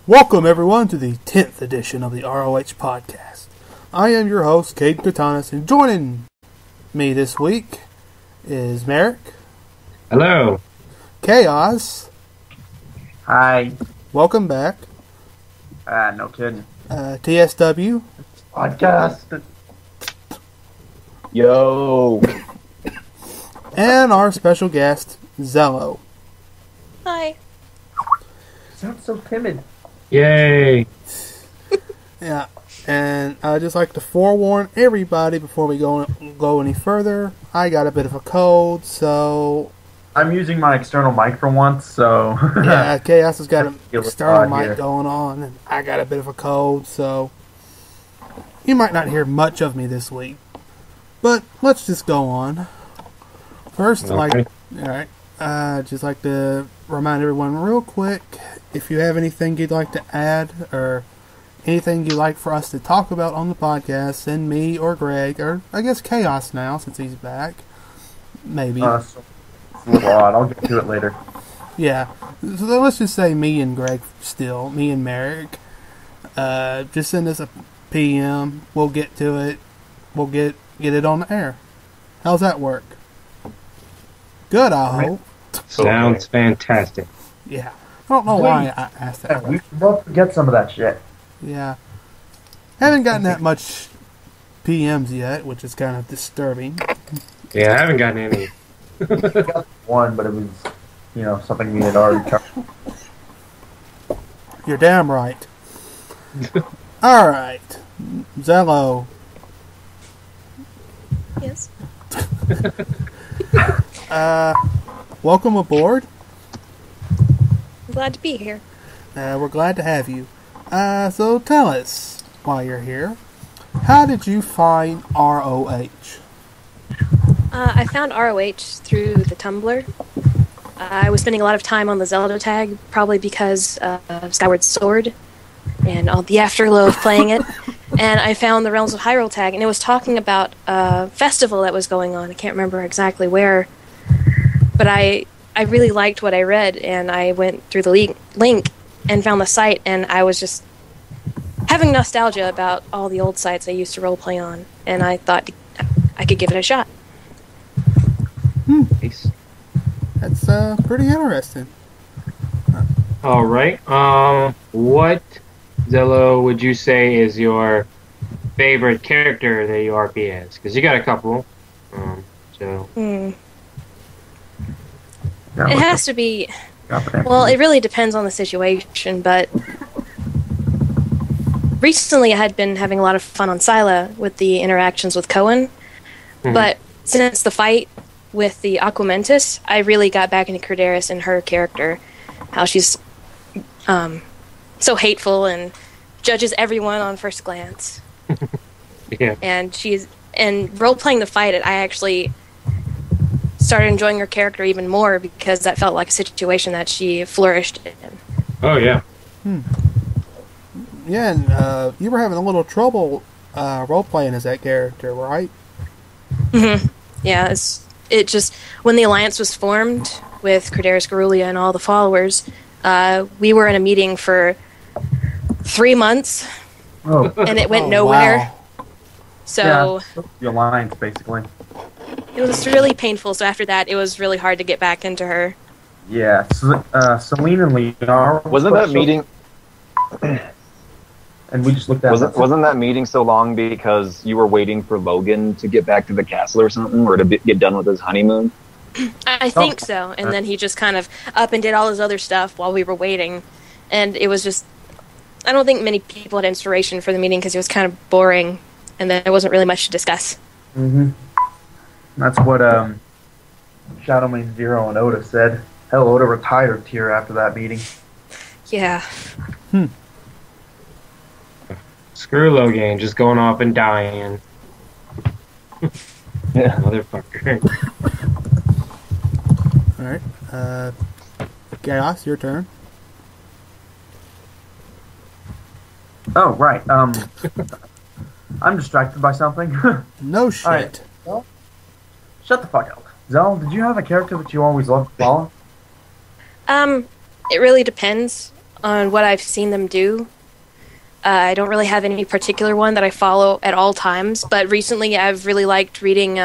Welcome, everyone, to the 10th edition of the ROH podcast. I am your host, Cade Katanis, and joining me this week is Merrick. Hello. Chaos. Hi. Welcome back. No kidding. TSW. Podcast. Yo. And our special guest, Zello. Hi. Sounds so timid. Yay. Yeah, and I'd just like to forewarn everybody before we go any further. I got a bit of a cold, so... I'm using my external mic for once, so... yeah, Chaos has got an Feel external odd mic here. going on, and I got a bit of a cold, so... you might not hear much of me this week. But let's just go on. First, Okay. just like to remind everyone real quick, if you have anything you'd like to add, or anything you'd like for us to talk about on the podcast, send me or Greg, or I guess Chaos now, since he's back. Maybe. It's a little odd. I'll get to it later. Yeah. So let's just say me and Greg still, me and Merrick. Just send us a PM. We'll get to it. We'll get it on the air. How's that work? Good, I hope. Sounds fantastic. Yeah. I don't know why I asked that. We both forget some of that shit. Yeah. Haven't gotten that much PMs yet, which is kind of disturbing. Yeah, I haven't gotten any. Got one, but it was, something we had already covered. You're damn right. Alright. Zello. Yes. Welcome aboard. I'm glad to be here. We're glad to have you. So tell us, while you're here, how did you find ROH? I found ROH through the Tumblr. I was spending a lot of time on the Zello tag, probably because of Skyward Sword and all the afterglow of playing it. And I found the Realms of Hyrule tag, and it was talking about a festival that was going on. I can't remember exactly where, but I really liked what I read, and I went through the link and found the site, and I was just having nostalgia about all the old sites I used to roleplay on, and I thought I could give it a shot. Nice. That's pretty interesting. All right. What, Zello, would you say is your favorite character that you RP as? Because you got a couple. It has to be... Well, it really depends on the situation, but recently I had been having a lot of fun on Scylla with the interactions with Cohen, but since the fight with the Aquamentus, I really got back into Corderis and her character, how she's so hateful and judges everyone on first glance. Yeah. And role-playing the fight, I actually started enjoying her character even more because that felt like a situation that she flourished in. Oh, yeah. Yeah, and you were having a little trouble role-playing as that character, right? Mm-hmm. Yeah, it just... When the Alliance was formed with Corderis Garulia and all the followers, we were in a meeting for 3 months, and it went nowhere. Wow. So... Yeah, the Alliance, basically. It was really painful, so after that, it was really hard to get back into her. Yeah, Celine and Leonard... Wasn't that meeting... And we just looked at Wasn't that meeting so long because you were waiting for Logan to get back to the castle or something, or to get done with his honeymoon? I think so, and then he just kind of up and did all his other stuff while we were waiting, and it was just... I don't think many people had inspiration for the meeting because it was kind of boring, and there wasn't really much to discuss. Mm-hmm. That's what Shadowmane Zero and Oda said. Hell, Oda retired here after that meeting. Yeah. Screw Logan, just going off and dying. Yeah. Motherfucker. Alright. Chaos, your turn. Oh, right. I'm distracted by something. No shit. Alright. Well, shut the fuck up. Zell, did you have a character that you always loved to follow? It really depends on what I've seen them do. I don't really have any particular one that I follow at all times, but recently I've really liked reading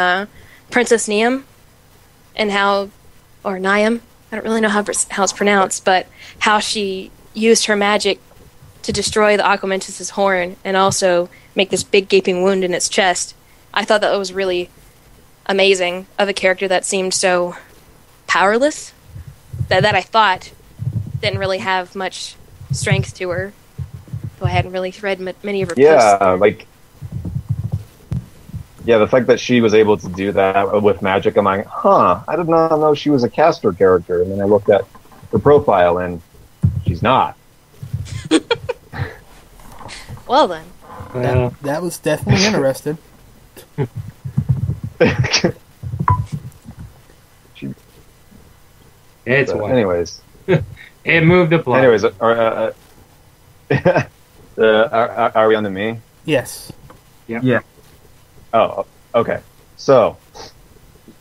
Princess Niam and or Niam, I don't really know how it's pronounced, but how she used her magic to destroy the Aquamentus' horn and also make this big gaping wound in its chest. I thought that was really amazing of a character that seemed so powerless, that I thought didn't really have much strength to her. I hadn't really read many of her posts. The fact that she was able to do that with magic, I'm like, I did not know she was a caster character. And then I looked at her profile, and she's not. Well then. That was definitely interesting. Anyways. It moved the plot. Anyways, are we on to me? Yes. Yep. Yeah. Oh, okay. So,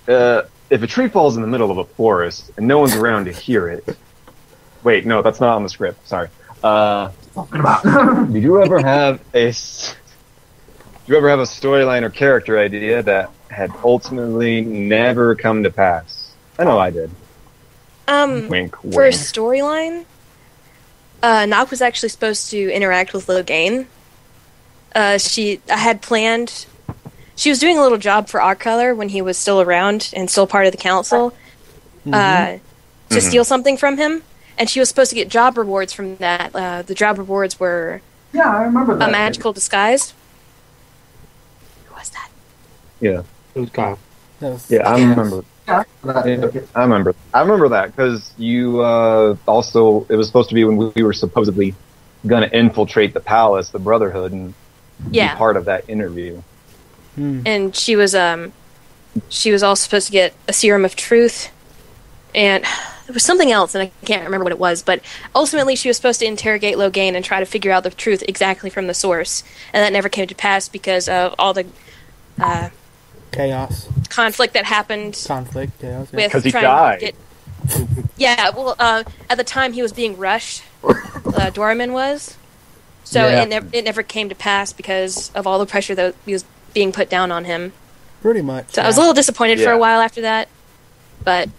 if a tree falls in the middle of a forest and no one's around to hear it... Wait, no, that's not on the script. Sorry. Did you ever have a storyline or character idea that had ultimately never come to pass? I know I did. Wink, For a wink. storyline, Nock was actually supposed to interact with Logain. I had planned... She was doing a little job for Arcolor when he was still around and still part of the council to steal something from him. And she was supposed to get job rewards from that. The job rewards were I remember that. a magical disguise. Who was that? Yeah. It was Kyle. Yeah, I remember. Yeah. I remember that because you also, it was supposed to be when we were supposedly going to infiltrate the palace, the Brotherhood, and be part of that interview. And she was also supposed to get a serum of truth, and there was something else, and I can't remember what it was, but ultimately she was supposed to interrogate Logain and try to figure out the truth exactly from the source, and that never came to pass because of all the Chaos. conflict that happened Chaos. Yeah. with 'Cause he trying died. to get... at the time he was being rushed, Doraemon was, so it never came to pass because of all the pressure that was being put down on him. Pretty much. So I was a little disappointed for Yeah. a while after that, but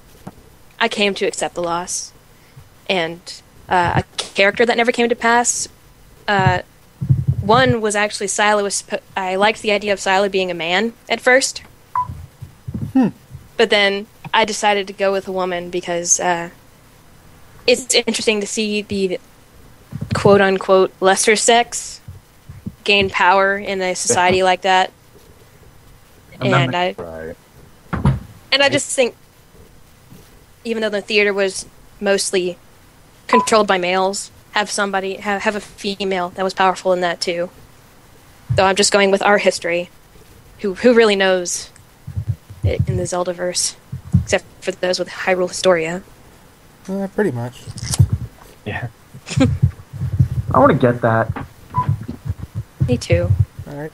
I came to accept the loss. And a character that never came to pass, one was actually Silo. I liked the idea of Silo being a man at first, but then I decided to go with a woman because it's interesting to see the quote-unquote lesser sex gain power in a society like that. And I just think, even though the theater was mostly controlled by males, have a female that was powerful in that too. Though I'm just going with our history. Who really knows it in the Zeldaverse, except for those with Hyrule Historia. Pretty much. Yeah. I want to get that. Me too. All right.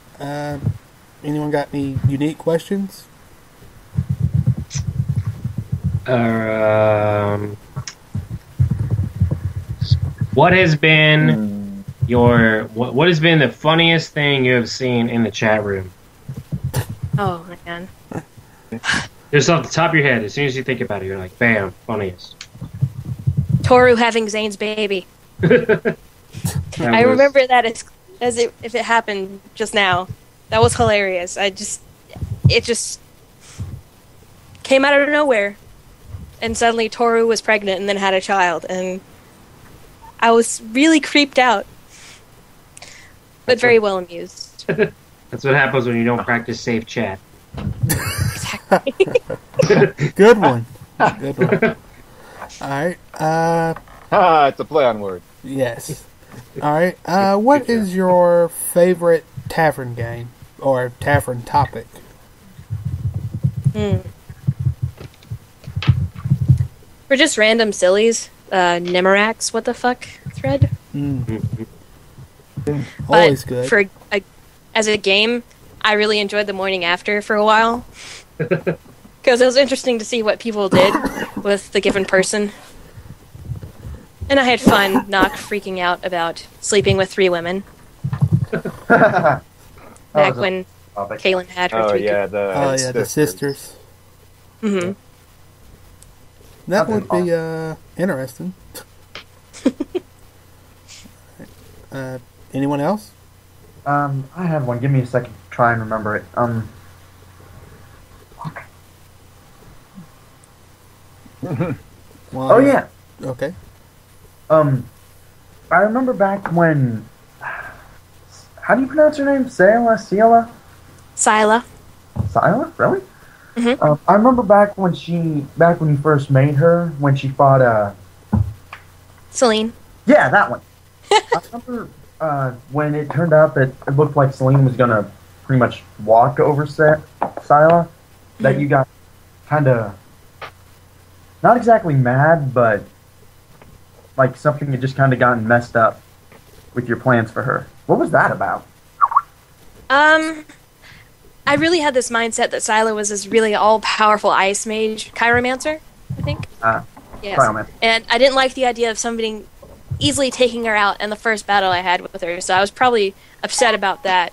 Anyone got any unique questions? What has been what has been the funniest thing you have seen in the chat room? Oh man. Just off the top of your head, as soon as you think about it, you're like, bam, funniest. Toru having Zane's baby. I remember that if it happened just now. That was hilarious. It just came out of nowhere. And suddenly Toru was pregnant and then had a child. And I was really creeped out. But very well amused. That's what happens when you don't practice safe chat. Exactly. Good one. Good one. All right. It's a play on words. Yes. All right. What is your favorite tavern game or tavern topic? For just random sillies, Nimerax, what the fuck thread? Always good. As a game, I really enjoyed the morning after for a while. Because it was interesting to see what people did with the given person. And I had fun not freaking out about sleeping with 3 women. Back when Kaylin had her 3 the sisters. Mm-hmm. That would be interesting. Anyone else? I have one. Give me a second to try and remember it. Well, oh yeah. Okay. I remember back when. How do you pronounce her name? Scylla? Scylla. Scylla? Really? Mm-hmm. I remember back when you first made her, when she fought, Celine. Yeah, that one. I remember, when it turned out that it looked like Celine was gonna pretty much walk over Scylla, that you got kinda, not exactly mad, but like something had just kinda gotten messed up with your plans for her. What was that about? I really had this mindset that Scylla was this really all-powerful ice mage, chiromancer, I think. Yes. Chiromancer. And I didn't like the idea of somebody easily taking her out in the first battle I had with her, so I was probably upset about that.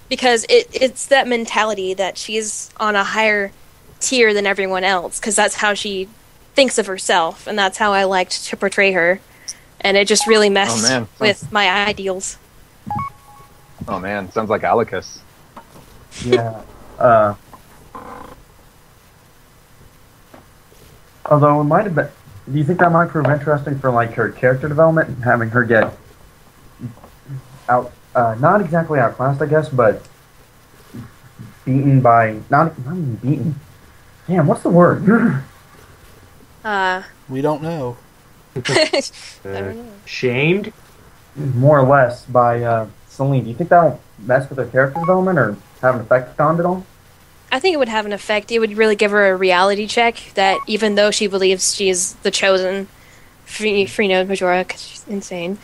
Because it's that mentality that she's on a higher tier than everyone else, because that's how she thinks of herself, and that's how I liked to portray her. And it just really messed with my ideals. Oh man, sounds like Alicus. Yeah. Although it might have been. Do you think that might prove interesting for like her character development and having her get out? Not exactly outclassed, I guess, but beaten by not even beaten. Damn, what's the word? We don't know. I don't know. Shamed? More or less by Celine. Do you think that'll mess with her character development or have an effect on it all? I think it would have an effect. It would really give her a reality check that even though she believes she's the chosen Freenode Majora, because she's insane,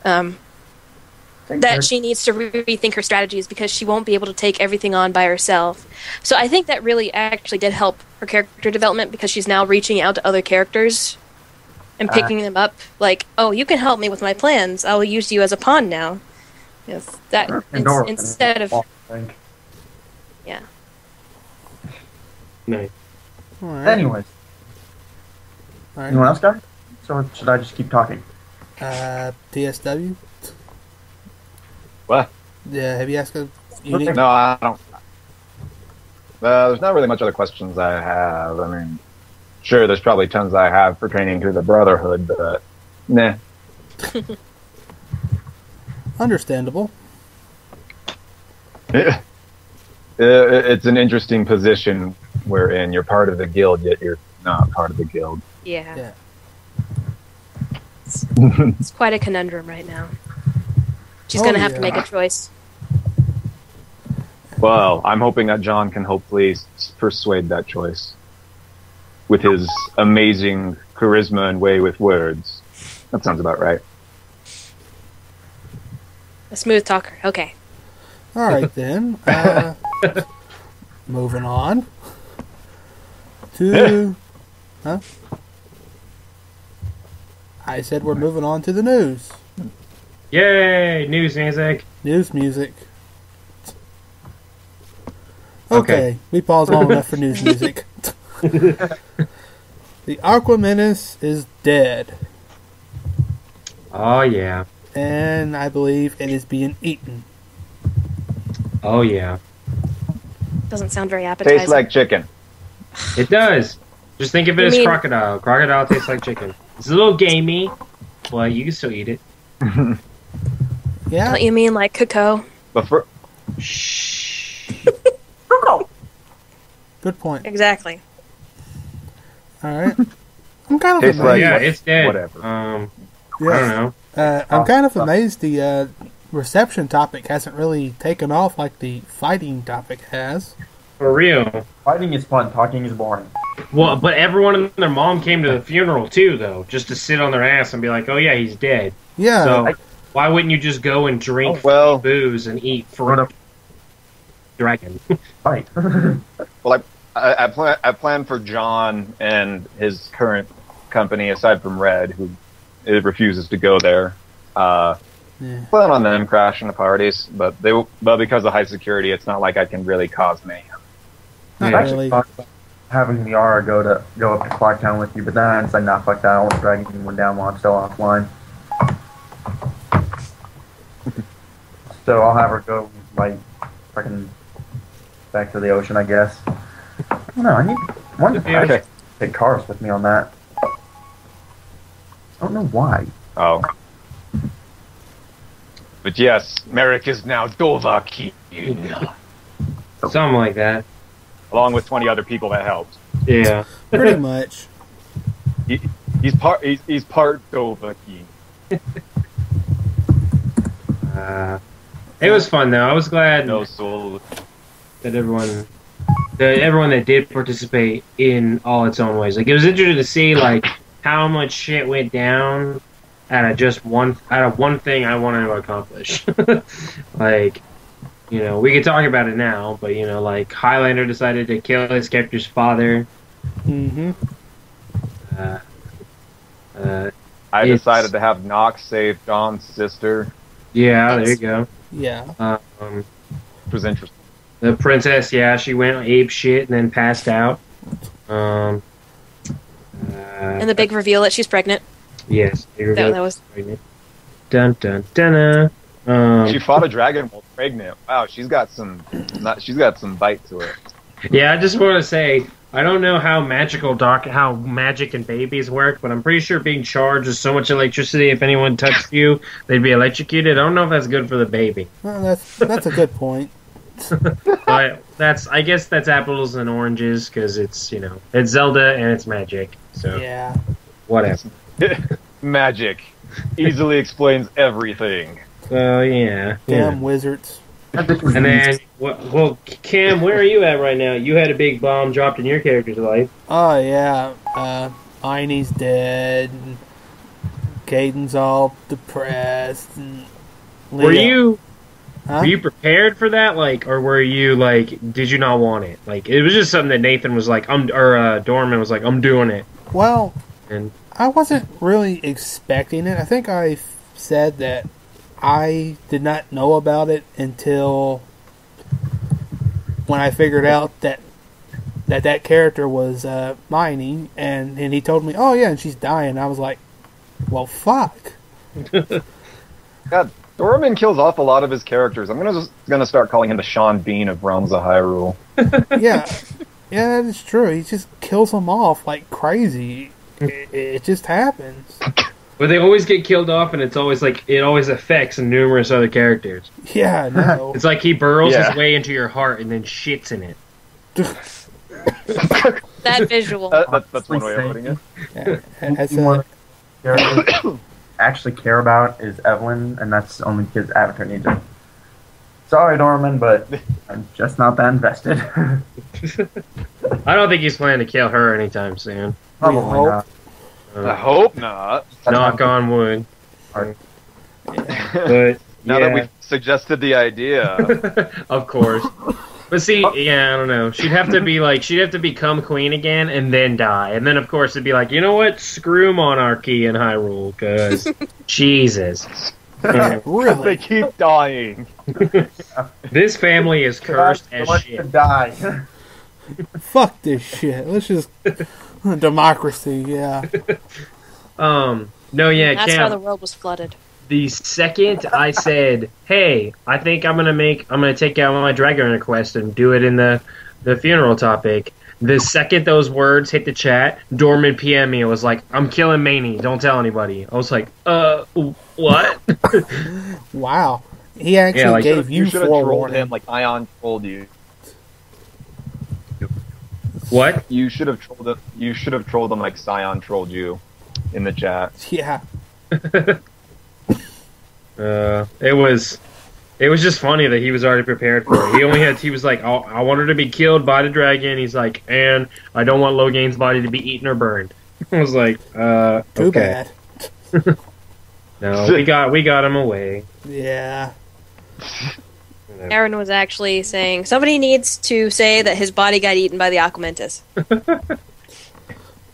that she needs to rethink her strategies because she won't be able to take everything on by herself. So I think that really actually did help her character development because she's now reaching out to other characters and picking them up. Like, oh, you can help me with my plans. I'll use you as a pawn now. Yes, that instead of yeah. Nice. Right. Anyways, anyone else got it? So should I just keep talking? TSW. What? Yeah, have you asked a unique? No, I don't. There's not really much other questions I have. I mean, sure, there's probably tons I have pertaining to the Brotherhood, but nah. Understandable. It's an interesting position wherein you're part of the guild, yet you're not part of the guild. Yeah. It's quite a conundrum right now. She's going to have to make a choice. Well, I'm hoping that John can hopefully persuade that choice with his amazing charisma and way with words. That sounds about right. A smooth talker. Okay. All right, then. Moving on to... Huh? I said we're moving on to the news. Yay! News music. News music. Okay, we paused long enough for news music. The Aqua Menace is dead. Oh, yeah. And I believe it is being eaten. Oh, yeah. Doesn't sound very appetizing. Tastes like chicken. It does. Just think of it as crocodile. Crocodile tastes like chicken. It's a little gamey, but you can still eat it. Yeah. Don't you mean like cocoa? But for... Cocoa. Good point. Exactly. Alright. I'm kind of amazed. Like, yeah, it's dead. Whatever. I don't know. I'm kind of amazed the reception topic hasn't really taken off like the fighting topic has. For real. Fighting is fun. Talking is boring. Well, but everyone and their mom came to the funeral too, though, just to sit on their ass and be like, "Oh yeah, he's dead." Yeah. So why wouldn't you just go and drink booze and eat for dragon? Right. Well, I plan for John and his current company aside from Red, who refuses to go there. Yeah. Plan on them crashing the parties, but because of high security, it's not like I can really cause mayhem. Not I actually really. thought about having Miara go up to Clocktown with you, but then I decided, nah, fuck that. I don't want to drag anyone down while I'm still offline. So I'll have her go, like, fucking back to the ocean, I guess. I don't know, I wanted to take Karis with me on that. I don't know why. Oh. But yes, Merrick is now Dovahkiin. Something like that. Along with 20 other people that helped. Yeah. Pretty much. He's part Dovahkiin. It was fun though. I was glad No soul. that everyone that did participate in all its own ways. Like it was interesting to see like how much shit went down out of one thing I wanted to accomplish. Like, you know, we could talk about it now, but you know, like Highlander decided to kill his character's father. Mm-hmm. I decided to have Nox save John's sister. Yeah, there you go. Yeah. Which was interesting. The princess, yeah, she went ape shit and then passed out. And the big reveal that she's pregnant. Yes, That was pregnant. Dun dun dun. She fought a dragon while pregnant. Wow, she's got some bite to her. Yeah, I just want to say I don't know how how magic and babies work, but I'm pretty sure being charged with so much electricity, if anyone touched you, they'd be electrocuted. I don't know if that's good for the baby. Well, that's a good point. But I guess that's apples and oranges because it's it's Zelda and it's magic. So Yeah. whatever. Magic easily explains everything. So yeah. Damn wizards. And then, well, Cam, where are you at right now? You had a big bomb dropped in your character's life. Oh yeah. Einie's dead. And Caden's all depressed. And Were you Huh? Were you prepared for that, like, or were you like, did you not want it? Like, it was just something that Nathan was like, Dorman was like, I'm doing it. Well, And I wasn't really expecting it. I think I said that I did not know about it until when I figured out that character was Miney, and he told me, oh yeah, and she's dying. I was like, well, fuck. God, Dorman kills off a lot of his characters. I'm gonna start calling him the Sean Bean of Realms of Hyrule. Yeah, that is true. He just kills them off like crazy. It just happens. but they always get killed off, and it's always like it always affects numerous other characters. Yeah, no. It's like he burrows his way into your heart and then shits in it. that visual. That's one way of putting it. Yeah, One character I actually care about is Evelyn, and that's only because Avatar needs it. Sorry, Norman, but I'm just not that invested. I don't think he's planning to kill her anytime soon. Probably hope. not. I hope not. Knock on wood. Alright. But Now that we've suggested the idea. of course. But see, yeah, I don't know. She'd have to become queen again and then die. And then, of course, it'd be like, you know what? Screw monarchy in Hyrule, because Jesus. Really? They keep dying. This family is cursed as Let's shit. die. Fuck this shit. Let's just democracy. Yeah. No, yeah, That's Cam. how the world was flooded. The second I said, "Hey, I think I'm gonna take out my dragon request and do it in the funeral topic," the second those words hit the chat, Dorman PM me and was like, "I'm killing Maney. Don't tell anybody." I was like, what?" Wow. He actually gave you should have trolled forewarning. him like Ion trolled you. What? You should have trolled him. You should have trolled him like Scion trolled you in the chat. Yeah. It was just funny that he was already prepared for it. He was like, I want her to be killed by the dragon. He's like, and I don't want Logain's body to be eaten or burned. I was like, Too okay. bad. No, we got him away. Yeah. Aaron was actually saying, somebody needs to say that his body got eaten by the Aquamentus.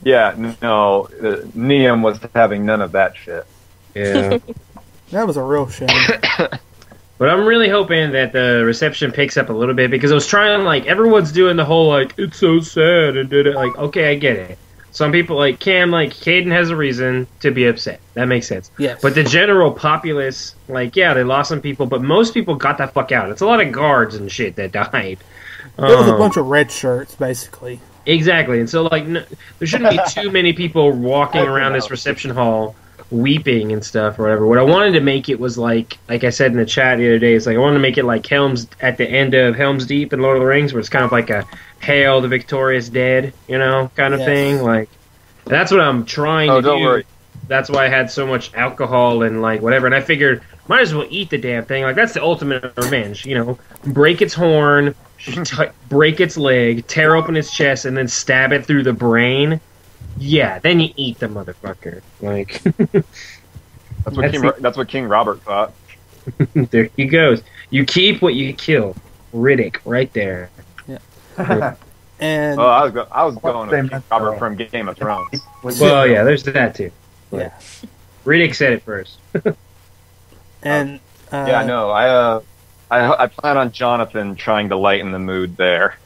Yeah, no, Neum was having none of that shit. Yeah. That was a real shame. But I'm really hoping that the reception picks up a little bit because I was trying, like, everyone's doing the whole, like, it's so sad and did it. Like, okay, I get it. Some people, like Cam, like, Caden has a reason to be upset. That makes sense. Yes. But the general populace, like, yeah, they lost some people, but most people got the fuck out. It's a lot of guards and shit that died. There was a bunch of red shirts, basically. Exactly. And so, like, there shouldn't be too many people walking around this reception hall weeping and stuff or whatever. What I wanted to make it was like I said in the chat the other day, it's like I wanted to make it like Helm's at the end of Helm's Deep in Lord of the Rings, where it's kind of like a Hail the Victorious Dead, you know, kind of thing. Like that's what I'm trying to do. Don't worry. That's why I had so much alcohol and like whatever. And I figured might as well eat the damn thing. Like that's the ultimate revenge, you know. Break its horn, break its leg, tear open its chest, and then stab it through the brain. Yeah, then you eat the motherfucker. Like that's what King Robert thought. There he goes. You keep what you kill. Riddick, right there. Yeah. And I was going with King Robert from Game of Thrones. Well, yeah, there's that too. Yeah. Riddick said it first. And yeah, no, I plan on Jonathan trying to lighten the mood there.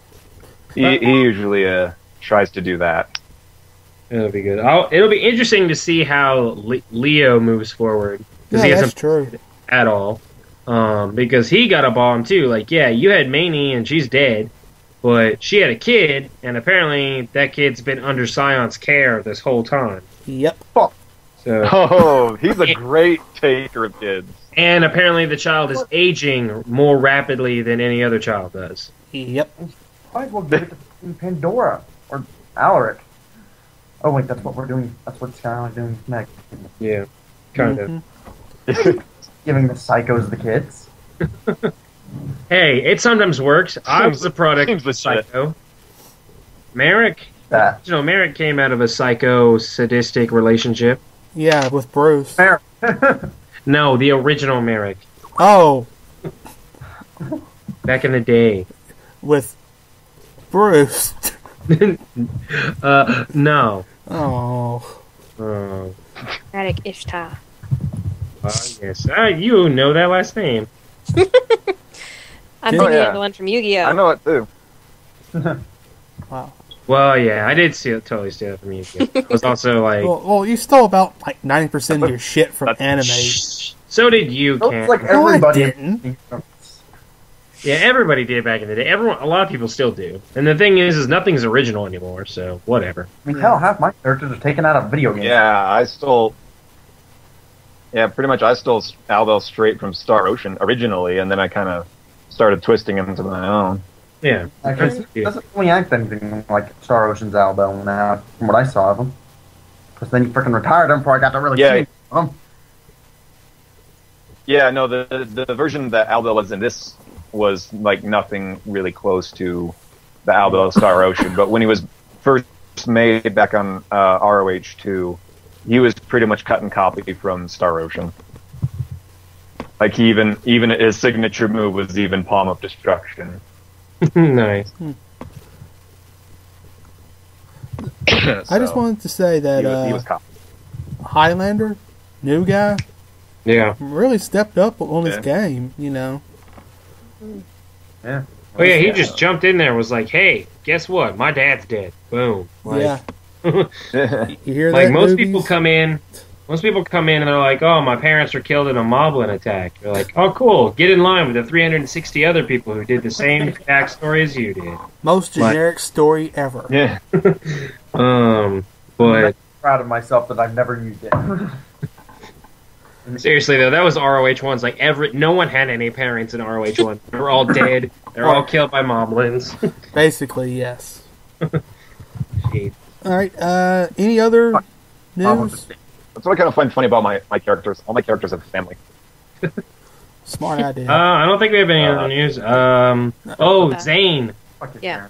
He usually tries to do that. It'll be good. It'll be interesting to see how Leo moves forward. Yeah, he that's true. At all. Because he got a bomb too. Like, yeah, you had Maney and she's dead, but she had a kid, and apparently that kid's been under Scion's care this whole time. Yep. So, oh, he's a great taker of kids. And apparently the child is aging more rapidly than any other child does. Yep. Might as well give it to Pandora or Alaric. Oh wait, that's what we're doing. That's what Skylar's doing next. Yeah, kind of. Giving the psychos the kids. Hey, it sometimes works. I was a product of a psycho. Merrick, Merrick came out of a psycho-sadistic relationship. Yeah, with Bruce. Merrick. No, the original Merrick. Oh. Back in the day. With Bruce. No. Oh. Radek Ishtar. Yes. You know that last name. I'm thinking of the one from Yu-Gi-Oh! I know it too. Wow. Well, yeah, I did totally steal it from Yu-Gi-Oh! It was also like... Well, you stole about like 90% of your shit from anime. So did you, Cam. Like everybody didn't. Yeah, everybody did back in the day. A lot of people still do. And the thing is nothing's original anymore, so whatever. I mean, hell, half my characters are taken out of video games. Yeah, pretty much I stole Aldo straight from Star Ocean originally, and then I kind of started twisting him into my own. Yeah. Actually, he doesn't really act anything like Star Ocean's Aldo now, from what I saw of him. Because then he freaking retired him before I got to really see him. Yeah, no, the version that Aldo was in this was like nothing really close to the Aldo Star Ocean, but when he was first made back on ROH2, he was pretty much cut and copy from Star Ocean. Like he even his signature move was even Palm of Destruction. Nice. I just wanted to say that he was Highlander, new guy, really stepped up on his game, you know. Yeah. Oh yeah, he just jumped in there and was like, hey, guess what? My dad's dead. Boom. Like, you hear like that, most movies? people come in and they're like, oh, my parents were killed in a moblin attack. They're like, oh, cool. Get in line with the 360 other people who did the same backstory as you did. Most generic story ever. Yeah. But I'm proud of myself that I've never used it. seriously though, that was ROH1's. Like no one had any parents in ROH1. They were all dead. They're all killed by moblins. Basically, yes. Jeez. All right. Any other news? That's what I kind of find funny about my characters. All my characters have a family. Smart idea. I don't think we have any other news. Zane. Yeah.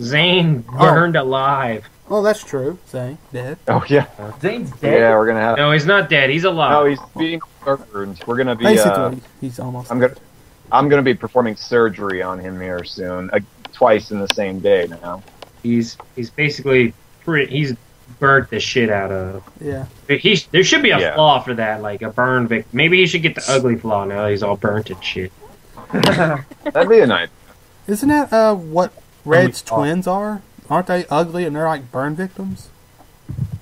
Zane burned alive. Oh, that's true. Zane dead. Oh yeah. Zane's dead. Yeah, we're gonna have. No, he's not dead. He's alive. No, he's being burned. We're gonna be. Basically, he's almost. I'm gonna be performing surgery on him here soon, twice in the same day now. He's basically he's burnt the shit out of. Yeah. There should be a Yeah. flaw for that, like a burn victim. Maybe he should get the ugly flaw now that he's all burnt and shit. That'd be a nice. Isn't that what Red's Ugly twins are? Aren't they ugly and they're like burn victims?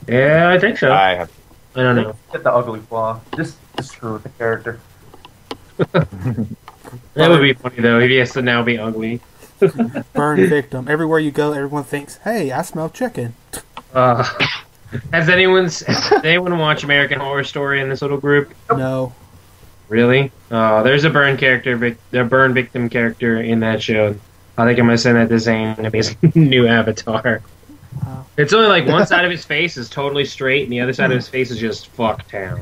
Yeah, I think so. I I have. don't know. Get the ugly flaw. Just screw with the character. That would be funny though if he has to now be ugly. Burn victim. Everywhere you go, everyone thinks, "Hey, I smell chicken." Has anyone watched American Horror Story in this little group? No. Really? There's a burn victim character in that show. I think I'm gonna send that to Zane to be his new avatar. Wow. It's only like one side of his face is totally straight, and the other side of his face is just fuck town.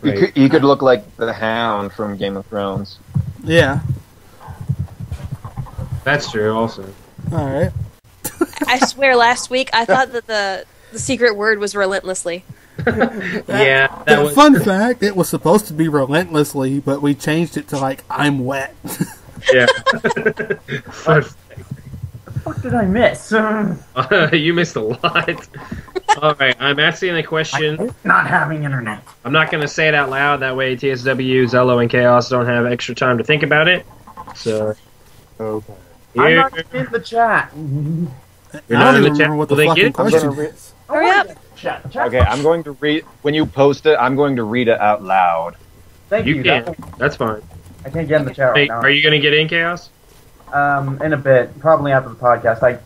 Right. You could look like the Hound from Game of Thrones. Yeah. That's true. Also, All right. I swear, last week I thought that the secret word was relentlessly. yeah. That was Fun fact: it was supposed to be relentlessly, but we changed it to like "I'm wet." yeah. What did I miss? You missed a lot. All right, I'm asking a question. Not having internet. I'm not going to say it out loud. That way, TSW, Zello, and Chaos don't have extra time to think about it. So, Okay. I'm here, not in the chat. you're I not don't in the even chat. remember what the Well, then fucking get it. question gonna is. Hurry up! Chat. Okay, I'm going to read. When you post it, I'm going to read it out loud. Thank You you. can. That's fine. I can't get in the chat Hey, right now. are you going to get in, Chaos? In a bit, probably after the podcast. I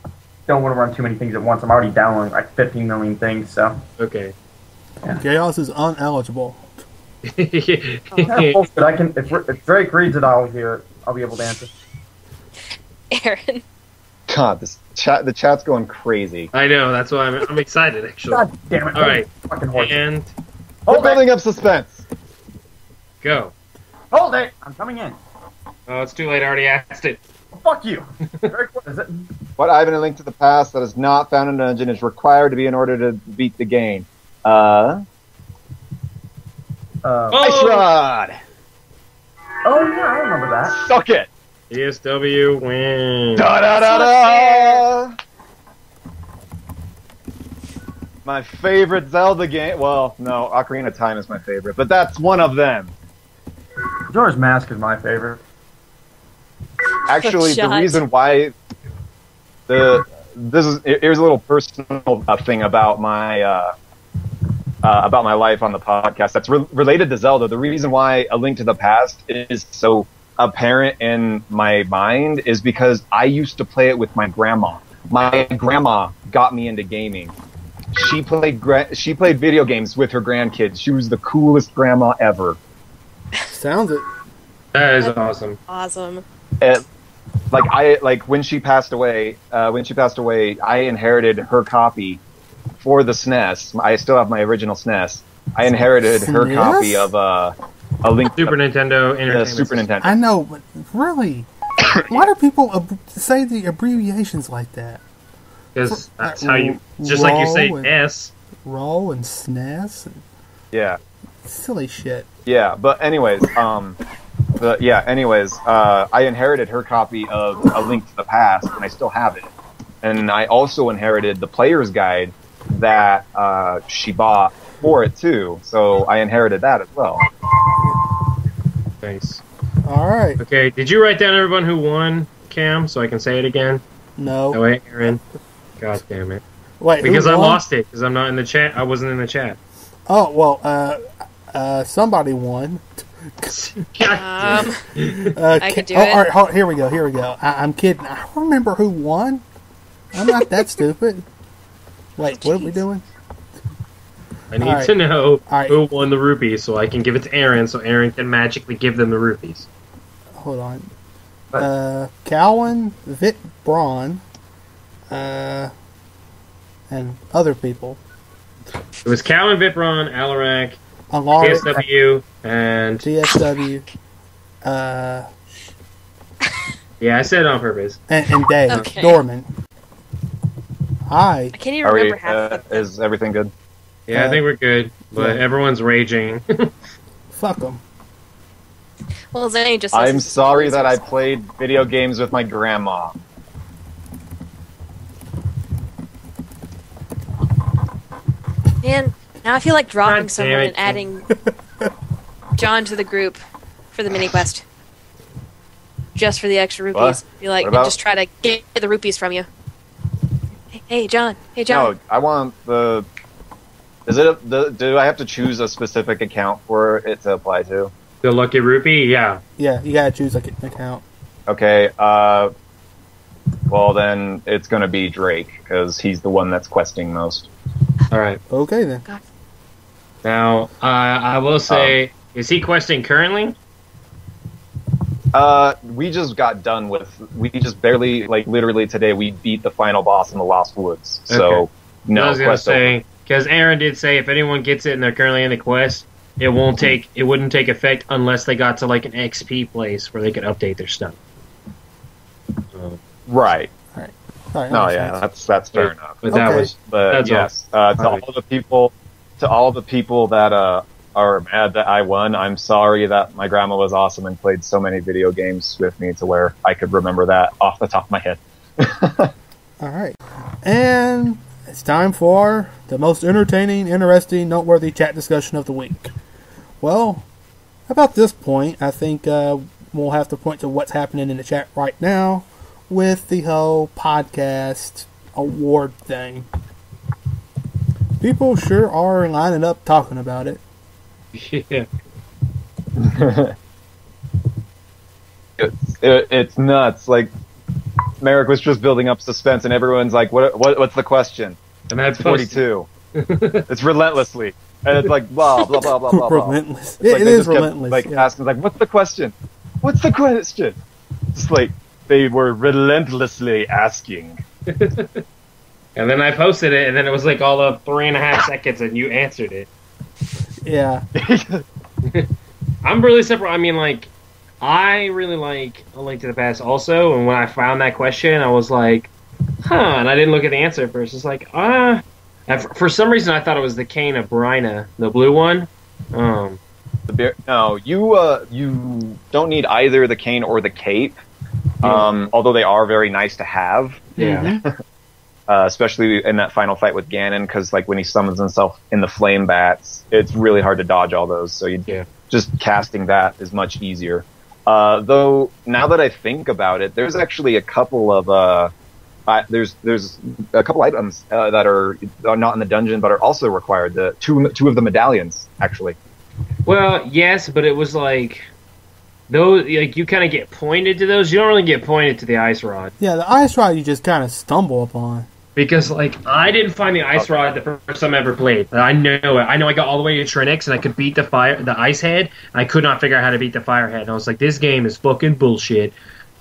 don't want to run too many things at once. I'm already downloading like 15 million things, so. Okay. Chaos is uneligible. Yeah, bullshit. I can. If Drake reads it, I'll be able to answer. Aaron. God, the chat's going crazy. I know. That's why I'm excited, actually. God damn it! All right. Fucking horse. And We're Hold it. building up suspense. go. Hold it. I'm coming in. Oh, it's too late. I already asked it. Fuck you. Drake, what is it? What Ivan a link to the past that is not found in a dungeon is required to be in order to beat the game? Ice Oh! Rod! Oh yeah, I remember that. Suck it! TSW wins. Da da da da! My favorite Zelda game. Well, no, Ocarina of Time is my favorite, but that's one of them. George Mask is my favorite. Actually, the Shut. reason why here's a little personal thing about my life on the podcast that's related to Zelda. The reason why A Link to the Past is so apparent in my mind is because I used to play it with my grandma. My grandma got me into gaming. She played video games with her grandkids. She was the coolest grandma ever. Sounds it. That is awesome. Awesome. When she passed away, I inherited her copy for the SNES. I still have my original SNES. I inherited her SNES? copy of A Link to Super Nintendo the Entertainment Super System. Nintendo. I know, but really, why do people say the abbreviations like that? Because that's how you, just like you say Roll and- S. Roll and SNES and Yeah, silly shit. yeah. But anyways, I inherited her copy of A Link to the Past, and I still have it. And I also inherited the player's guide that she bought for it too. So I inherited that as well. Nice. All right. Okay, did you write down everyone who won, Cam, so I can say it again? No. Oh, wait, Aaron. God damn it. Wait. Because who I won? lost it, because I'm not in the chat. I wasn't in the chat. Oh well. Somebody won. God Um, I could do All it. right, here we go. I'm kidding. I don't remember who won. I'm not that stupid. Wait, what are we doing? I need Alright. to know Alright. who won the rupees so I can give it to Aaron so Aaron can magically give them the rupees. Hold on. Cowan, Vit Braun, and other people. It was Cal and Vitron, Alarak, Alaric, TSW, and... DSW, Yeah, I said it on purpose. and Dave Okay. Dorman. Hi. I can't even Are we? remember half of them. Is everything good? Yeah, I think we're good, but yeah. everyone's raging. Fuck them. Well, Zane just says I'm his sorry that I answers. played video games with my grandma. Man, now I feel like dropping God someone damn it, and adding John to the group for the mini quest. Just for the extra rupees. What? Be like, What about- just try to get the rupees from you. Hey, John. Hey, John. No, I want the. Do I have to choose a specific account for it to apply to? The Lucky Rupee, yeah. Yeah, you gotta choose like an account. Okay. Well, then it's gonna be Drake because he's the one that's questing most. All right. Okay then. Now, I will say, is he questing currently? We just got done with. We just barely, like, literally today, we beat the final boss in the Lost Woods. So Okay. no, I was gonna quest over. say, because Aaron did say if anyone gets it and they're currently in the quest, it wouldn't take effect unless they got to like an XP place where they could update their stuff. Right. All right, No, that yeah, makes sense. that's fair enough. But that Okay. was But That's yes, to Alright. all the people that are mad that I won, I'm sorry that my grandma was awesome and played so many video games with me to where I could remember that off the top of my head. All right, and it's time for the most entertaining, interesting, noteworthy chat discussion of the week. Well, about this point, I think we'll have to point to what's happening in the chat right now with the whole podcast award thing. People sure are lining up talking about it. yeah. It's nuts. Like, Merrick was just building up suspense, and everyone's like, "What's the question?" And that's 42. It's relentlessly, and it's like blah blah blah blah blah. blah. Relentless. It's like It they is just kept, relentless. like yeah. asking, like, "What's the question? What's the question?" Just like they were relentlessly asking. And then I posted it, and then it was like all of 3.5 seconds, and you answered it. Yeah. I'm really surprised. I mean, like, I really like A Link to the Past also, and when I found that question, I was like, huh, and I didn't look at the answer at first. It's like, and for some reason, I thought it was the Cane of Bryna, the blue one. No, you don't need either the cane or the cape. Although they are very nice to have. Yeah. Especially in that final fight with Ganon, because like when he summons himself in the flame bats, it's really hard to dodge all those. So just casting that is much easier. Though now that I think about it, there's actually a couple of there's a couple items that are not in the dungeon but are also required. The two of the medallions actually. Well, yes, but it was like those. Like you kind of get pointed to those. You don't really get pointed to the ice rod. Yeah, the ice rod you just kind of stumble upon. Because, like, I didn't find the ice rod the first time I ever played. I know it. I know I got all the way to Trinix, and I could beat the ice head, and I could not figure out how to beat the fire head. And I was like, this game is fucking bullshit,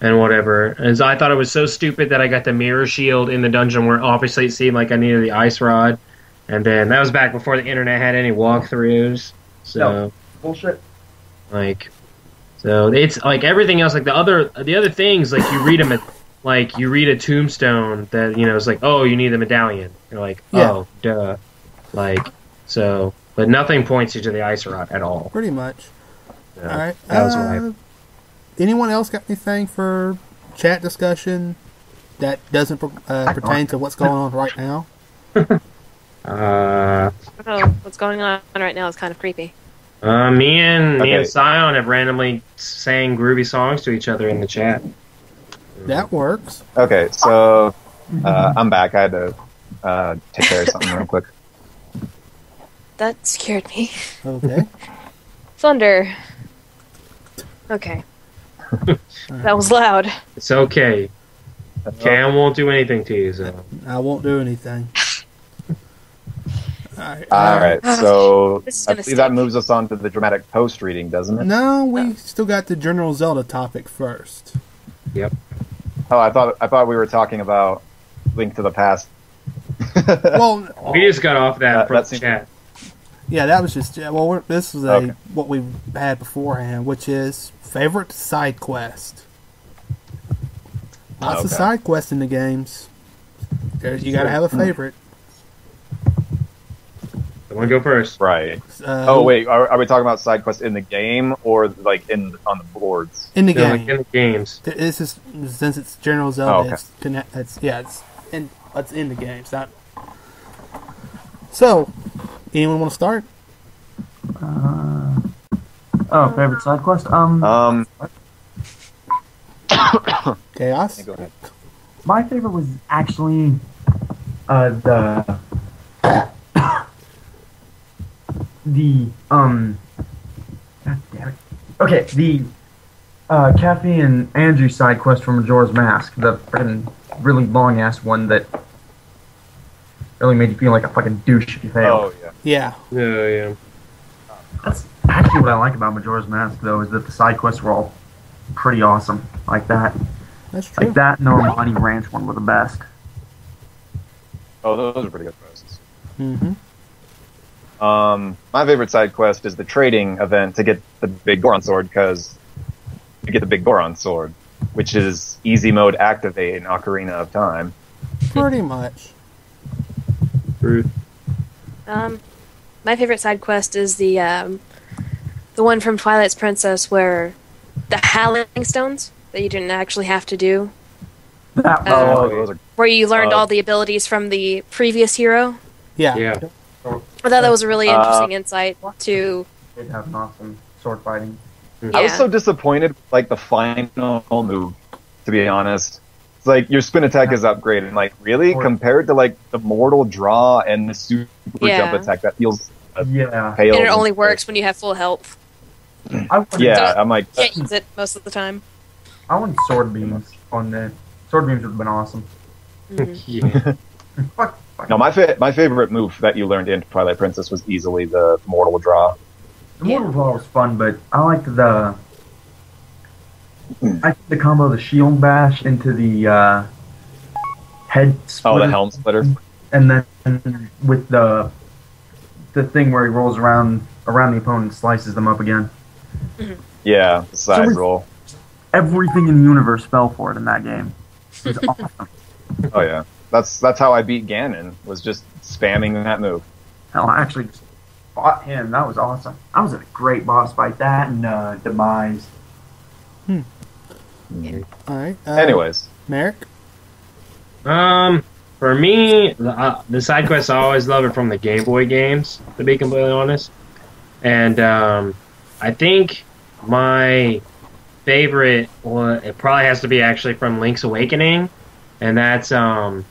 and whatever. And so I thought it was so stupid that I got the mirror shield in the dungeon where obviously it seemed like I needed the ice rod. And then that was back before the internet had any walkthroughs. So, No, bullshit. like, so it's like everything else, like the other things, like you read them at. Like, you read a tombstone that, it's like, oh, you need the medallion. You're like, oh, duh. Like, so, but nothing points you to the ice rod at all. Pretty much. So, All right. that was my... Anyone else got anything for chat discussion that doesn't pertain to what's going on right now? Oh, what's going on right now is kind of creepy. Me and Okay. Scion have randomly sang groovy songs to each other in the chat. That works. Okay, so I'm back. I had to take care of something real quick. That scared me. Okay. Thunder. Okay. That was loud. It's okay. Cam won't do anything to you, so. I won't do anything. All right. All right, so This is I gonna believe that stick. moves us on to the dramatic post reading, doesn't it? No, we still got the General Zelda topic first. Yep. Oh, I thought we were talking about Link to the Past. Well, We just got off that from that the seems- chat. yeah, that was just this was Okay. what we had beforehand, which is favorite side quest. Lots of Okay. side quests in the games. You got to have a favorite. Someone go first. Right. Oh wait, are we talking about side quests in the game or like on the boards? in the Yeah, like game. in the games. This is since it's General Zelda. Oh, okay. It's in the games. Not so. Anyone want to start? Favorite side quest? Chaos? Go ahead. My favorite was actually the God damn it. Okay, the Kathy and Andrew side quest from Majora's Mask, the freaking really long ass one that really made you feel like a fucking douche if you failed. Oh yeah. Yeah. Yeah. That's actually what I like about Majora's Mask, though, is that the side quests were all pretty awesome. Like that. That's true. Like that and the Romani Ranch one were the best. Oh, those are pretty good quests. Mm-hmm. My favorite side quest is the trading event to get the big Goron sword, because you get the big Goron sword, which is easy mode activate in Ocarina of Time. Pretty much. Ruth. My favorite side quest is the one from Twilight's Princess where the Howling Stones that you didn't actually have to do, That Those are where you learned all the abilities from the previous hero. Yeah. Yeah. I thought that was a really interesting insight to. did have an awesome sword fighting. I was Yeah. so disappointed with, like, the final move, to be honest. It's like, your spin attack is upgraded, and, like, really? Compared to, like, the mortal draw and the super Yeah. jump attack, that feels Yeah. pale. And it only works when you have full health. I wanted, Yeah, I'm like, You can't use it most of the time. I wanted sword beams on the sword beams would have been awesome. Yeah. Fuck. no, my favorite move that you learned in Twilight Princess was easily the mortal draw. The Mortal Draw was fun, but I liked the combo of the shield bash into the head Oh, splitter, the helm splitter. and then with the thing where he rolls around the opponent and slices them up again. Yeah, the side So we- roll. Everything in the universe fell for it in that game. It was awesome. Oh yeah, that's how I beat Ganon, was just spamming that move. Hell, I actually just fought him. That was awesome. That was a great boss fight. That and Demise. All right. Anyways, Merrick? For me, the side quests, I always love it from the Game Boy games, to be completely honest. And I think my favorite, well, it probably has to be actually from Link's Awakening, and that's you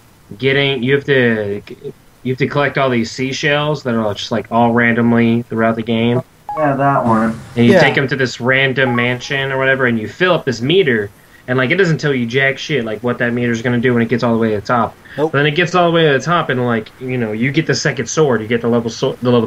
have to collect all these seashells that are just like all randomly throughout the game. Yeah, that one. And you Yeah. take them to this random mansion or whatever, and you fill up this meter, and like it doesn't tell you jack shit like what that meter's going to do when it gets all the way to the top. Nope. But then it gets all the way to the top, and like you get the second sword, you get the level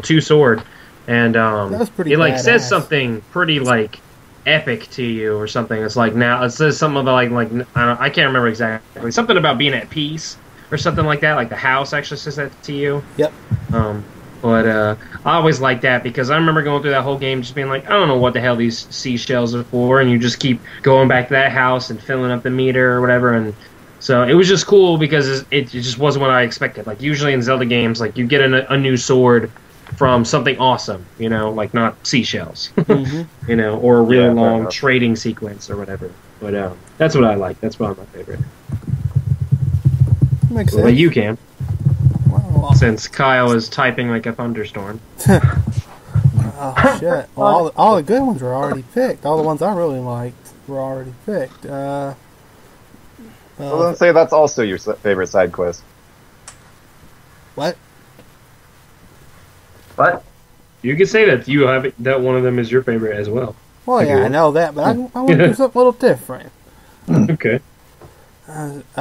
2 sword, and was pretty it like badass. says something pretty like epic to you or something. It's like now it says something about I can't remember exactly, something about being at peace or something like that. Like the house actually says that to you. Yep. But I always like that because I remember going through that whole game just being like, I don't know what the hell these seashells are for, and you just keep going back to that house and filling up the meter or whatever, and so it was just cool because it just wasn't what I expected. Like usually in Zelda games, like you get a new sword from something awesome, like not seashells, Mm-hmm. or a really Yeah, fair long enough. trading sequence or whatever. But that's what I like. That's probably my favorite. Makes Well, sense. you can, Well, since Kyle is typing like a thunderstorm. oh, shit. Well, all the good ones were already picked. All the ones I really liked were already picked. well, then say that's also your favorite side quest. What? But You can say that you have that one of them is your favorite as well. Well, yeah, I know that, but I want to do something a little different. Okay. If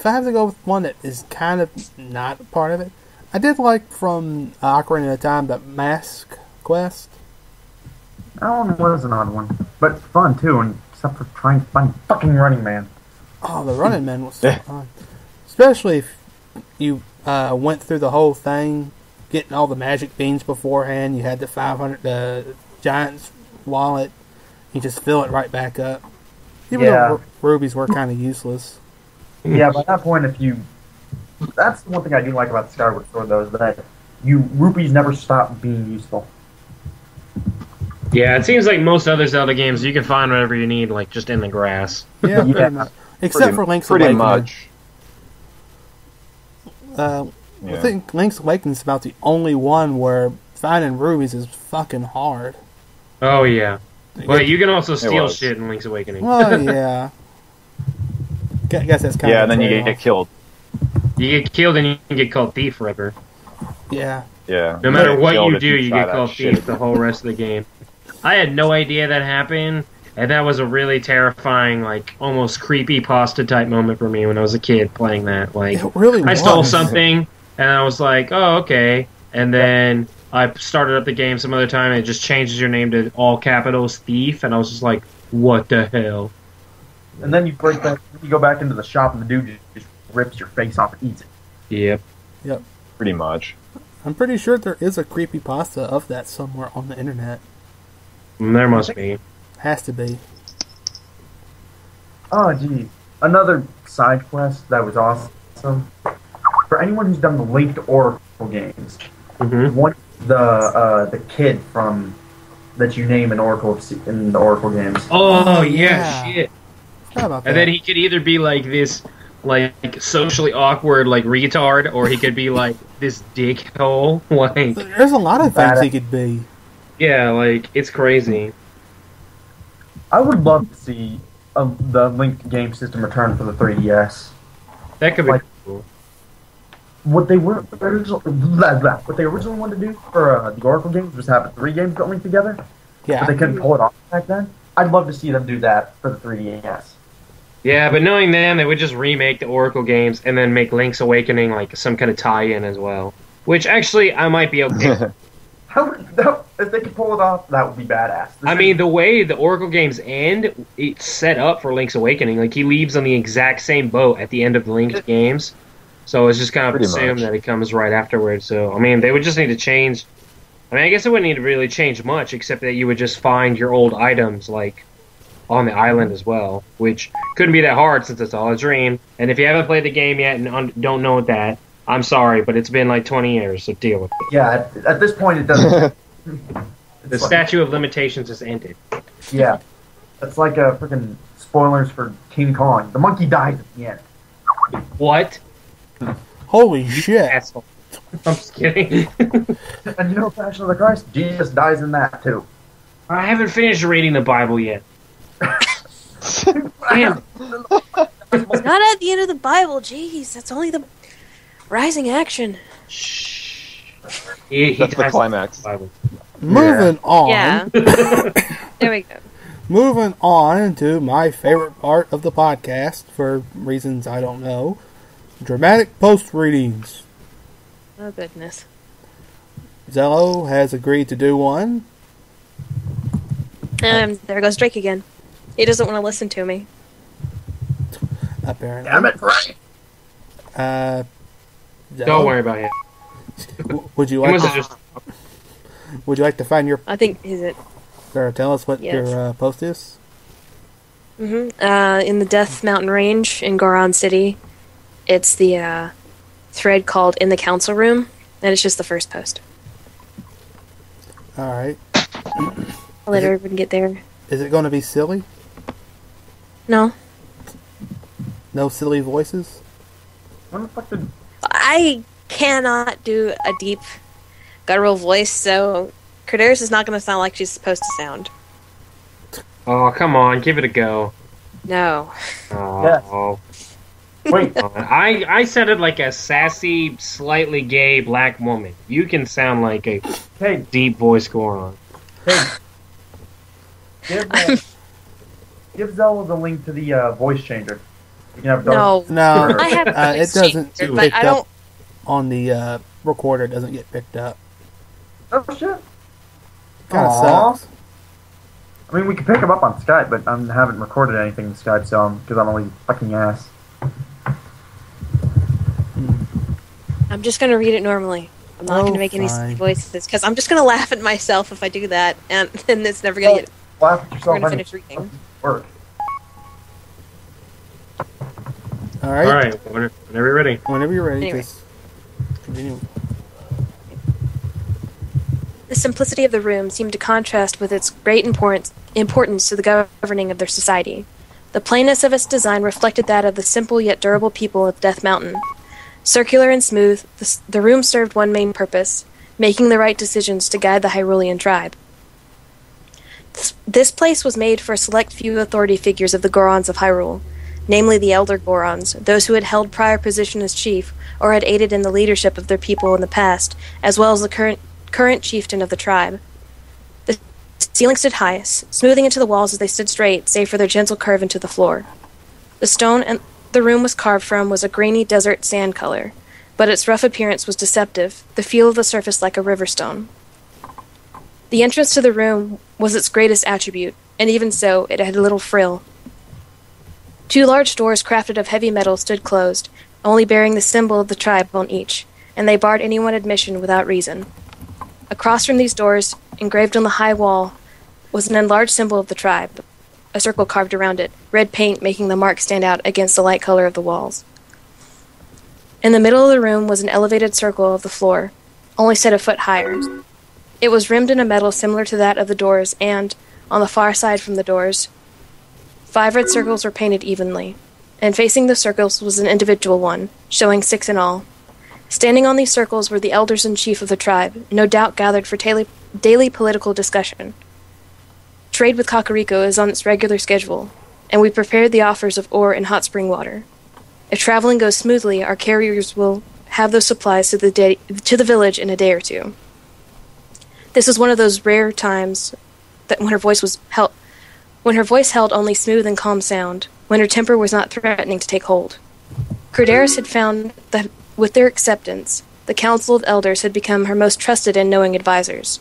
I have to go with one that is kind of not part of it, I did like from Ocarina of Time the Mask Quest. that one was an odd one, but fun too. And except for trying to find fucking Running Man. Oh, the Running Man was so fun. Especially if you went through the whole thing, getting all the magic beans beforehand. You had the 500, the Giant's wallet. You just fill it right back up. Even though rubies were kind of useless. Yeah, by that point, that's the one thing I do like about the Skyward Sword, though, is that rupees never stop being useful. Yeah, it seems like most other Zelda games, you can find whatever you need, like just in the grass. Yeah, Yeah. pretty much. Except for Link's pretty Awakening. much. Yeah. I think Link's Awakening is about the only one where finding rubies is fucking hard. Oh yeah. Well, you can also steal was. shit in Link's Awakening. Well, yeah. I guess that's kind Yeah, of and then you get killed. You get killed and you can get called thief forever. Yeah. Yeah. No matter what killed you if do, you try get that called shit. thief the whole rest of the game. I had no idea that happened, and that was a really terrifying, like, almost creepy pasta type moment for me when I was a kid playing that. Like, It really I was. stole something, and I was like, oh, okay. And then I started up the game some other time, and it just changes your name to all capitals, thief, and I was just like, what the hell? And then you break back, you go back into the shop, and the dude just rips your face off and eats it. Yep. Yep. Pretty much. I'm pretty sure there is a creepypasta of that somewhere on the internet. There must be. Has to be. Oh, geez. Another side quest that was awesome. For anyone who's done the Linked Oracle games, Mm-hmm. one the kid from that you name in the Oracle games. Oh, yeah, yeah. shit. Forgot about that. And then he could either be like this, like socially awkward, like retard, or he could be like this dickhole. Like, There's a lot of things he could be. yeah, like it's crazy. I would love to see the Linked game system return for the 3DS. That could be Like- cool. What they originally wanted to do for the Oracle games was have 3 games that link together, but Yeah. they couldn't pull it off back then. I'd love to see them do that for the 3DS. Yeah, but knowing them, they would just remake the Oracle games and then make Link's Awakening like some kind of tie-in as well. Which actually, I might be okay. If they could pull it off, that would be badass. I mean, the way the Oracle games end, it's set up for Link's Awakening. Like, he leaves on the exact same boat at the end of the Link's games. So it's just kind of Pretty assumed much. that it comes right afterwards. So, I mean, they would just need to change... I mean, I guess it wouldn't need to really change much, except that you would just find your old items, like, on the island as well. Which couldn't be that hard since it's all a dream. And if you haven't played the game yet and don't know that, I'm sorry, but it's been like 20 years, so deal with it. yeah, at this point, it doesn't. The statute of limitations has ended. Yeah, it's like freaking spoilers for King Kong. The monkey dies at the end. What? Holy shit. Asshole. I'm just kidding. And you know, Passion of the Christ, Jesus dies in that too. I haven't finished reading the Bible yet. Damn. It's not at the end of the Bible, jeez. That's only the rising action. He That's the dies climax. in the Bible. Moving on. Yeah. There we go. Moving on to my favorite part of the podcast, for reasons I don't know. Dramatic post readings. Oh, goodness. Zello has agreed to do one. There goes Drake again. He doesn't want to listen to me. Apparently. Damn it, Frank! Zello, Don't worry about it. Would you He like must to, have just... would you like to find your I think, is it? or tell us what Yes. your post is? In the Death Mountain Range in Goron City. It's the thread called In the Council Room, and it's just the first post. All right. I'll let everybody get there. Is it going to be silly? No. No silly voices? When the fuck did... I cannot do a deep guttural voice, so Creders is not going to sound like she's supposed to sound. Oh, come on, give it a go. No. Oh. Wait, I sounded like a sassy, slightly gay black woman. You can sound like a hey, deep voice Goron. hey. Give Zello the link to the voice changer. You can have No. No, I have a it voice doesn't changer, get but picked I up don't... on the recorder. It doesn't get picked up. Oh, shit. Kind of Aw. sucks. I mean, we can pick him up on Skype, but I haven't recorded anything in Skype, so because I'm only fucking ass. I'm just going to read it normally. I'm not going to make any fine. voices, because I'm just going to laugh at myself if I do that, and then it's never going to get... Laugh at We're yourself. going to and finish reading. work. All right. Alright, whenever you're ready. Whenever you're ready, Anyway. just continue. The simplicity of the room seemed to contrast with its great importance to the governing of their society. The plainness of its design reflected that of the simple yet durable people of Death Mountain. Circular and smooth, the room served one main purpose, making the right decisions to guide the Hyrulean tribe. This place was made for a select few authority figures of the Gorons of Hyrule, namely the Elder Gorons, those who had held prior position as chief or had aided in the leadership of their people in the past, as well as the current chieftain of the tribe. The ceiling stood high, smoothing into the walls as they stood straight, save for their gentle curve into the floor. The stone and the room was carved from was a grainy desert sand color, but its rough appearance was deceptive, the feel of the surface like a river stone. The entrance to the room was its greatest attribute, and even so, it had little frill. 2 large doors crafted of heavy metal stood closed, only bearing the symbol of the tribe on each, and they barred anyone admission without reason. Across from these doors, engraved on the high wall, was an enlarged symbol of the tribe, a circle carved around it, red paint making the mark stand out against the light color of the walls. In the middle of the room was an elevated circle of the floor, only set a foot higher. It was rimmed in a metal similar to that of the doors, and, on the far side from the doors, 5 red circles were painted evenly, and facing the circles was an individual one, showing 6 in all. Standing on these circles were the elders in chief of the tribe, no doubt gathered for daily political discussion. Trade with Kakariko is on its regular schedule, and we prepared the offers of ore and hot spring water. If traveling goes smoothly, our carriers will have those supplies to the village in a day or 2. This was one of those rare times that when her voice held only smooth and calm sound, when her temper was not threatening to take hold. Corderis had found that with their acceptance, the Council of Elders had become her most trusted and knowing advisors.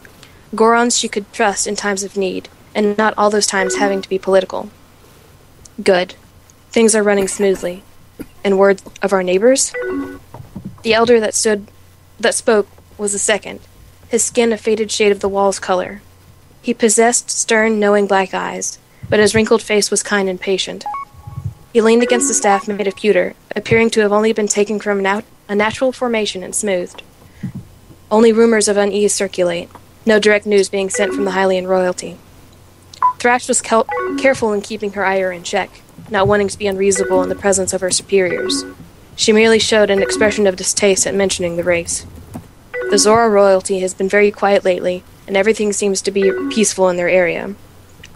Gorons she could trust in times of need, and not all those times having to be political. Good. Things are running smoothly. And word of our neighbors? The elder that spoke was the second, his skin a faded shade of the wall's color. He possessed stern, knowing black eyes, but his wrinkled face was kind and patient. He leaned against the staff made of pewter, appearing to have only been taken from a natural formation and smoothed. Only rumors of unease circulate, no direct news being sent from the Hylian royalty. Thrash was careful in keeping her ire in check, not wanting to be unreasonable in the presence of her superiors. She merely showed an expression of distaste at mentioning the race. The Zora royalty has been very quiet lately, and everything seems to be peaceful in their area.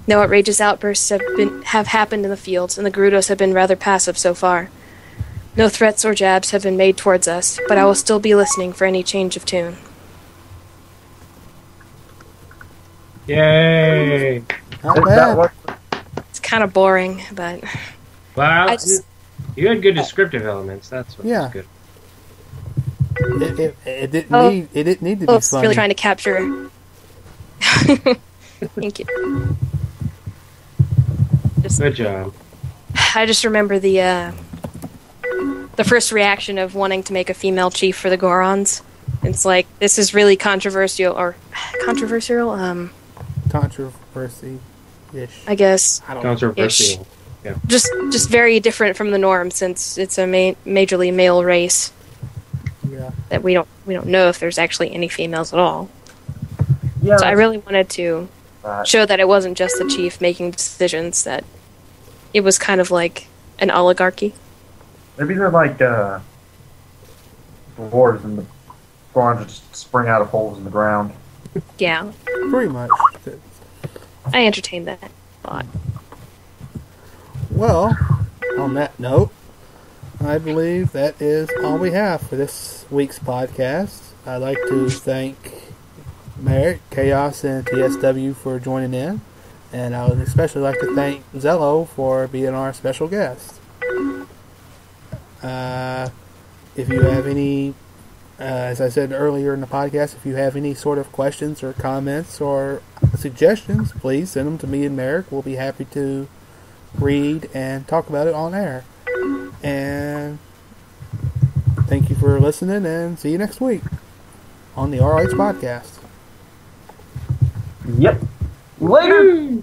No outrageous outbursts have happened in the fields, and the Gerudos have been rather passive so far. No threats or jabs have been made towards us, but I will still be listening for any change of tune. Yay! Not bad. It's kind of boring, but... Well, you had good descriptive elements. That's what was good. It didn't need to be It's funny. really trying to capture... Thank you. Good job. I just remember the first reaction of wanting to make a female chief for the Gorons. It's like, this is really controversial, controversial, Controversy-ish. I guess. Controversial. Yeah. Just very different from the norm, since it's a majorly male race. Yeah. That we don't know if there's actually any females at all. Yeah. So I really wanted to show that it wasn't just the chief making decisions, that it was kind of like an oligarchy. Maybe they're like dwarves and the Gorons just spring out of holes in the ground. Yeah. Pretty much. I entertained that thought. Well, on that note, I believe that is all we have for this week's podcast. I'd like to thank Merrick, Chaos, and TSW for joining in. And I would especially like to thank Zello for being our special guest. If you have any, as I said earlier in the podcast, if you have any sort of questions or comments or suggestions, please send them to me and Merrick. We'll be happy to read and talk about it on air. And thank you for listening, and see you next week on the ROH Podcast. Yep. Later!